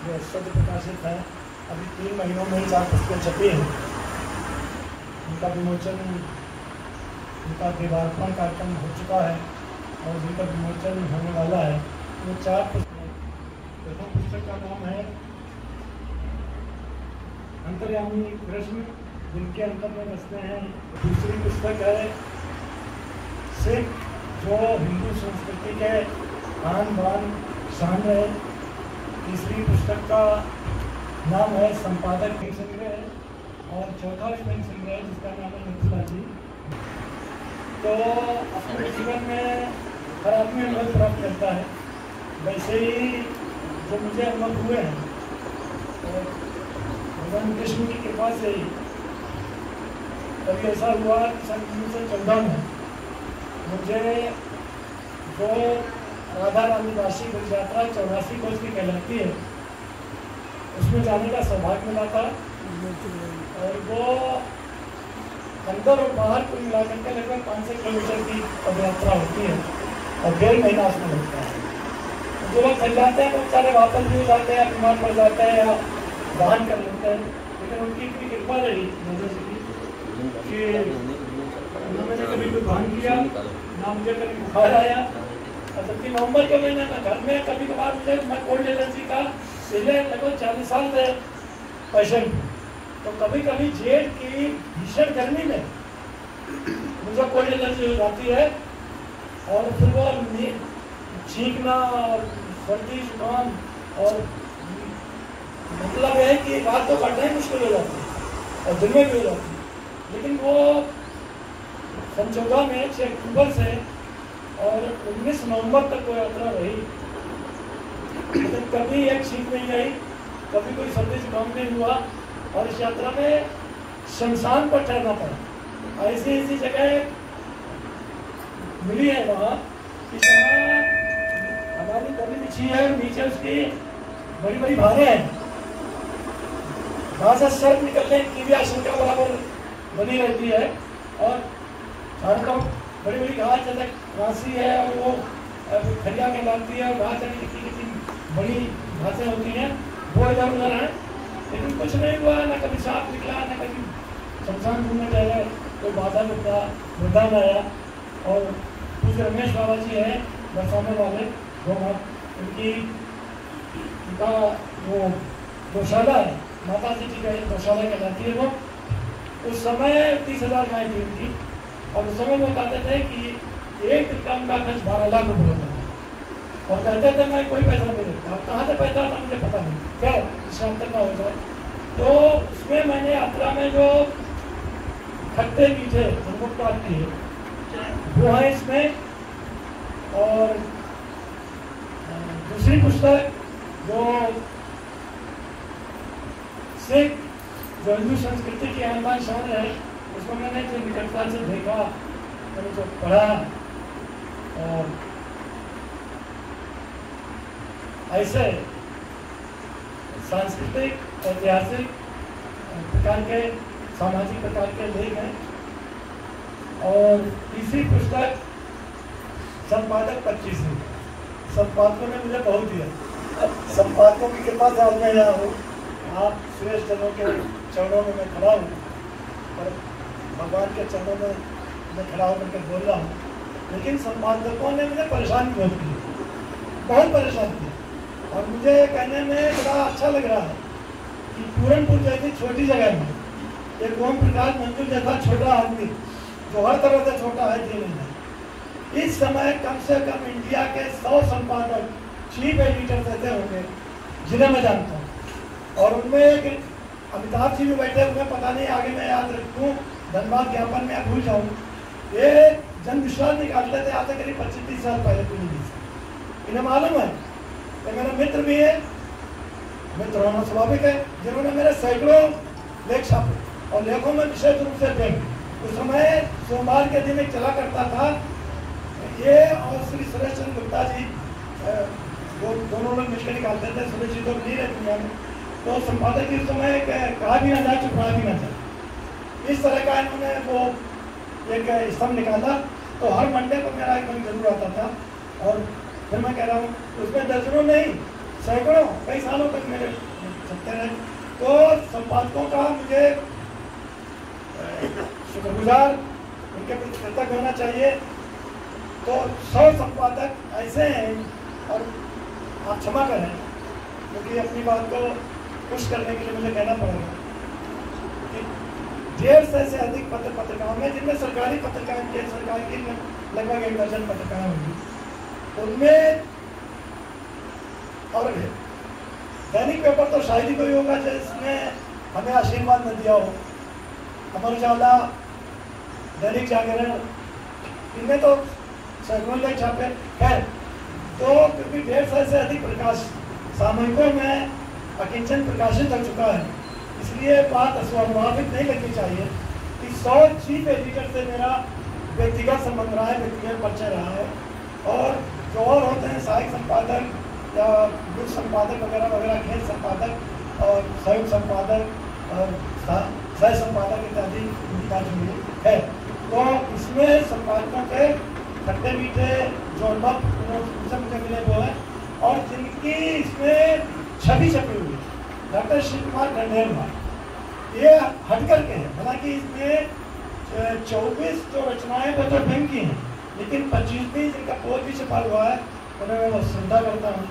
जो सद्य प्रकाशित हैं, अभी 3 महीनों में ही 4 पुस्तकें छपी हैं। उनका विमोचन, उनका देवार्पण कार्यक्रम हो चुका है और जिनका विमोचन होने वाला है। वो 4 पुस्तकें, प्रथम पुस्तक का नाम है अंतर्यामी कृष्ण जिनके अंतर में बसते हैं। दूसरी पुस्तक है सिख जो हिंदू संस्कृति के आन बान शान है। तीसरी पुस्तक का नाम है संपादक संग्रह और चौथा संग्रह जिसका नाम है मिथिला जी। तो अपने जीवन में हर आदमी अनुभव प्राप्त करता है, वैसे ही जो मुझे अनुभव हुए हैं तो भगवान कृष्ण की कृपा से ही कभी ऐसा हुआ कि सन 1914 में मुझे जो राधा रानी वार्षिक यात्रा 84 कोस की कहलाती है उसमें जाने का सौभाग्य मिला था। और वो अंदर और बाहर को मिला करके लगभग 500 किलोमीटर की पदयात्रा होती है और 1.5 महीना उसमें लगता है। जो लोग थक जाते हैं वो बेचारे वापस भी हो जाते हैं, बीमार पड़ जाते हैं या दान कर लेते हैं, लेकिन उनकी इतनी कृपा रही कि उन्होंने कभी कोई दान किया ना, मुझे कभी बुखार आया। और जबकि नवंबर के महीने में घर में कभी कभार मुझे, मैं कोल्ड एलर्जी का पिछले लगभग 40 साल से पेशेंट, तो कभी कभी जेठ की भीषण गर्मी में मुझे कोल्ड एलर्जी हो जाती है और फिर वो छींकना और सर्दी जुकाम और मतलब है कि रात तो काटना ही मुश्किल हो जाती है और दिन में भी हो जाती है। लेकिन वो सन 14 में 6 अक्टूबर से और 19 नवंबर तक वो यात्रा रही, लेकिन कभी एक छींक नहीं आई, कभी कोई सर्दी जुकाम नहीं हुआ। और इस यात्रा में शमशान पर ठहरना पड़ा। ऐसी ऐसी जगह मिली है वहाँ कि जहाँ हमारी दरी बिछी है, नीचे उसकी बड़ी बड़ी भारें हैं, वहाँ से सर्प निकलने की भी आशंका बराबर बनी रहती है। और चारों तरफ बड़ी बड़ी घास जैसे घासी है और वो खरिया कहलाती है और घास कितनी बड़ी घासें होती हैं, वो इधर उधर हैं, लेकिन कुछ नहीं हुआ। ना कभी सांप निकला, ना कभी शमशान घूमने जा रहे, कोई बाधा निकला, वरदान आया। और कुछ रमेश बाबा जी हैं बरसाने वाले गोमात, उनका वो गौशाला है, माता जी की गौशाला कहलाती है वो। उस समय 30,000 गाय थी उनकी और उस समय वो कहते थे कि एक काम का खर्च 12 लाख रुपये होता है और कहते थे मैं कोई पैसा नहीं देता। अब कहाँ से पैसा था मुझे पता नहीं, क्या शांत ना हो जाए। तो उसमें मैंने यात्रा में जो खट्टे मीठे अनुभव प्राप्त किए वो है इसमें। और दूसरी पुस्तक जो सिख जो हिंदू संस्कृति की आन शान है, उसको मैंने जो निकटता से देखा, मैंने जो पढ़ा और ऐसे सांस्कृतिक ऐतिहासिक प्रकार के सामाजिक प्रकार के लेख हैं। और तीसरी पुस्तक संपादक 25 है। संपादकों ने मुझे बहुत दिया, संपादकों की कृपा से आज मैं यहाँ हूँ। आप श्रेष्ठ जनों के चरणों में मैं खड़ा हूँ और भगवान के चरणों में मैं खड़ा होकर के बोल रहा हूँ। लेकिन संपादकों ने मुझे परेशान बहुत किया, बहुत परेशान किया। और मुझे कहने में बड़ा अच्छा लग रहा है कि पूरनपुर जैसी छोटी जगह में एक ओम प्रकाश मंजूर जैसा छोटा आदमी जो हर तरह से छोटा है जीवन में, इस समय कम से कम इंडिया के 100 संपादक चीफ एडिटर ऐसे होंगे जिन्हें मैं जानता हूँ। और उनमें एक अमिताभ जी भी बैठे हुए, पता नहीं आगे मैं याद रखूँ, धन्यवाद ज्ञापन में भूल जाऊँ। ये जन विश्वास निकालते थे आज से करीब 25-30 साल पहले पूरी से। इन्हें मालूम है कि मेरा मित्र भी है, मित्र होना स्वाभाविक है, जिन्होंने मेरे सैकड़ों लेख छापे और लेखों में विशेष रूप से थे। उस समय सोमवार के दिन एक चला करता था, ये और श्री सुरेश चंद्र गुप्ता जी वो दोनों लोग मिलकर निकालते थे। सुरेश जी तो नहीं रहे दुनिया में, तो संपादक जी उस समय कहा भी ना जाए, चुपड़ा भी ना जाए, इस तरह का इन्होंने वो एक स्तंभ निकाला। तो हर मंडे को मेरा एक मन जरूर आता था। और फिर मैं कह रहा हूँ उसमें दर्जनों नहीं सैकड़ों कई सालों तक मेरे चलते रहे। तो संपादकों का मुझे शुक्रगुजार, उनके प्रति कृतज्ञ होना चाहिए। तो 100 संपादक ऐसे हैं, और आप क्षमा करें क्योंकि अपनी बात को पुश करने के लिए मुझे कहना पड़ेगा कि 150 से अधिक पत्र पत्रिकाओं में, जिनमें सरकारी पत्रिकाएं के सरकार की लगभग 1 दर्जन पत्रिकाएं होंगी, उनमें और दैनिक पेपर तो शायद ही कोई होगा जिसने हमें आशीर्वाद न दिया हो। अमर उजाला, दैनिक जागरण, इनमें तो सैकड़ों लेख छापे है। तो क्योंकि 150 से अधिक प्रकाश सामयिकों में अकिंचन प्रकाशित हो चुका है, इसलिए बात अस्वाभाविक नहीं लगनी चाहिए कि 100 चीफ एडिटर से मेरा व्यक्तिगत संबंध रहा है, व्यक्तिगत परिचय रहा है। और जो और होते हैं सहायक संपादक या युग संपादक वगैरह वगैरह, खेल संपादक और संयुक्त संपादक और सह संपादक इत्यादि इनका जो है, तो इसमें संपादकों के खट्टे मीठे जो अनुभव उनसे मुझे मिले वो है, और जिनकी इसमें छवि छपी हुई डॉक्टर शिव कुमार खंडेलवाल, ये हट करके है। हालांकि इसमें 24 जो रचनाएं वो तो फिल्म की हैं, लेकिन 25वीं जिनका पोल भी छपा हुआ है, उन्हें मैं श्रद्धा करता हूँ।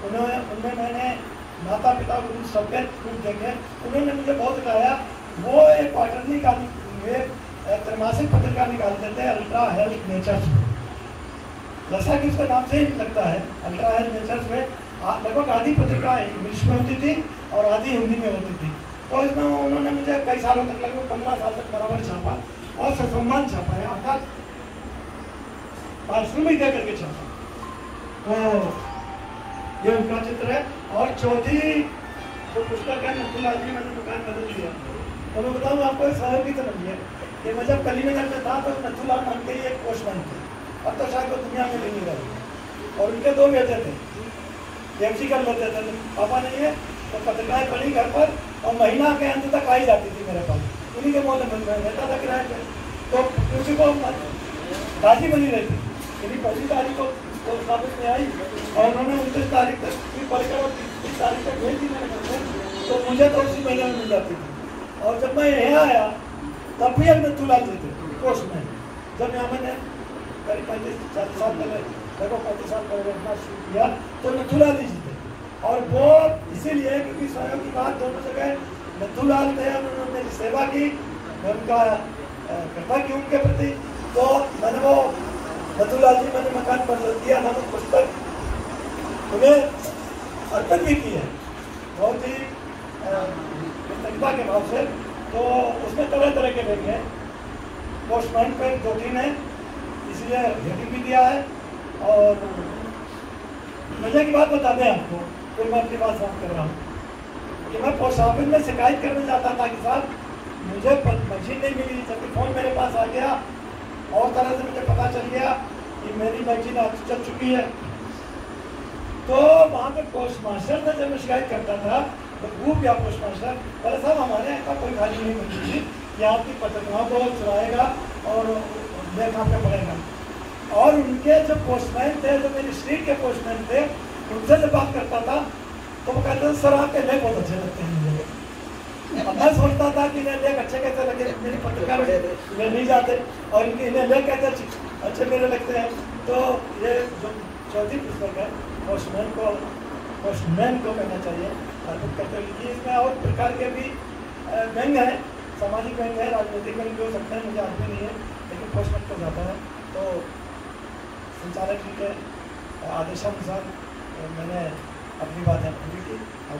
उनमें मैंने माता पिता गुरु सबके रूप देखे, उन्होंने मुझे बहुत सिखाया। वो एक क्वार्टरली का त्रैमासिक पत्रिका निकालते थे, अल्ट्रा हेल्थ नेचर्स में, जैसा कि उसका नाम से ही लगता है अल्ट्रा हेल्थ नेचर्स में। लगभग आधी पत्रिका इंग्लिश में होती थी और आधी हिंदी में होती थी। तो इसमें उन्होंने मुझे कई सालों तक, लगभग 15 साल तक बराबर छापा और ससम्मान छापा है, अर्थात पारिश्रमिक दे करके छापा। तो ये उनका चित्र है। और चौथी जो पुस्तक है नथुलाल जी, मैंने दुकान बदल दिया। तो मैं बताऊँ आपको, एक सहयोग की तरह है कि मैं जब कलीनगर में था तो नथुलाल नाम के ही एक पोस्टमैन थे, अब तो शायद वो दुनिया में नहीं रहे। और उनके 2 बेटे थे, एमसी कर लेते थे, पापा नहीं है तो पत्रिकाएं पढ़ी घर पर, और महीना के अंत तक आई जाती थी मेरे पास, उन्हीं के मोहल्ले में रहता था किराए पे। तो किसी को राजी बनी रहती, यदि 25 तारीख को पोस्ट ऑफिस में आई और उन्होंने 29 तारीख तक भी पढ़कर और 30 तारीख तक भेज दी मेरे घर में, तो मुझे तो उसी महीने में मिल जाती थी। और जब मैं यहाँ आया तब भी अब नथुलाल जी थे पोस्टमैन। जब यहाँ मैंने करीब 35-40 साल पहले, लगभग 35 साल पहले अपना शुरू किया, तो नथुलाल जी थे। और वो इसीलिए क्योंकि सहयोग की बात दोनों जगह नथुलाल थे, उन्होंने मेरी सेवा की, मैं उनका कृतज्ञ उनके प्रति। तो मैंने वो नथुलाल जी, मैंने मकान पर दिया नामक पुस्तक उन्हें अर्पित भी की है, बहुत ही कृतज्ञता के भाव से। तो उसमें तरह तरह के लेख हैं, पोस्टमैन पे 2-3 है, इसलिए रेटिंग भी दिया है। और मजे की बात बता दें आपको, फिर मैं अपनी बात समाप्त कर रहा हूँ कि मैं पोस्ट ऑफिस में शिकायत करने जाता था कि साहब मुझे मशीन नहीं मिली, जबकि फ़ोन मेरे पास आ गया और तरह से मुझे पता चल गया कि मेरी मशीन आज चल चुकी है। तो वहाँ पे पोस्ट मास्टर से जब मैं शिकायत करता था तो ग्रुप या पोस्ट मास्टर, बोले साहब हमारे यहाँ का कोई खाली नहीं मिलती थी कि आपकी पत्रिकाओं को चलाएगा और देखा पे पड़ेगा। और उनके जो पोस्टमैन थे, जो मेरी स्ट्रीट के पोस्टमैन थे, उनसे जब बात करता था तो वो कहते थे सर आपके लेख बहुत अच्छे लगते हैं मुझे। अब मैं सोचता था कि इन्हें लेख अच्छे कैसे लगे, मेरी पत्रिका में नहीं जाते, और इनके इन्हें लेख कैसे अच्छे मेरे लगते हैं। तो ये जो चौथी पुस्तक है, पोस्टमैन को कहना चाहिए, अर्पित करते लिखिए। इसमें और प्रकार के भी व्यंग हैं, सामाजिक व्यंग है, राजनीतिक व्यंग भी हो सकते हैं, मुझे आदमी नहीं है, लेकिन पोस्टमैन को जाता है। तो संचालक जी के आदेशानुसार मैंने अपनी बातें पूरी की और